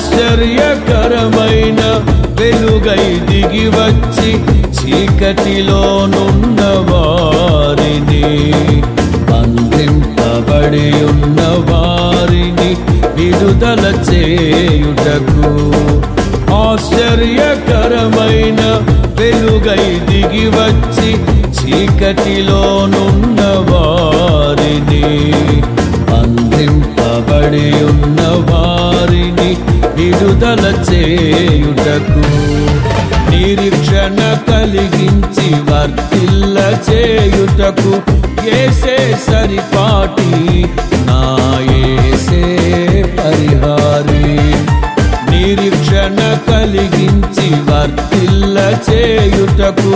ఆశ్చర్యకరమైన వెలుగై దిగి వచ్చి చీకటిలోనున్న వారిని, బంధింపబడి ఉన్న వారిని విడుదల చేయుటకు, ఆశ్చర్యకరమైన వెలుగై దిగి వచ్చి చీకటిలోనున్న వారిని, బంధింపబడి ఉన్న వారిని విడుదల చేయుటకు, నిరీక్షణ కలిగించి వర్తిల్ల చేయుటకు యేసే సరిపాటి, నా యేసే పరిహారి. నిరీక్షణ కలిగించి వర్తిల్ల చేయుటకు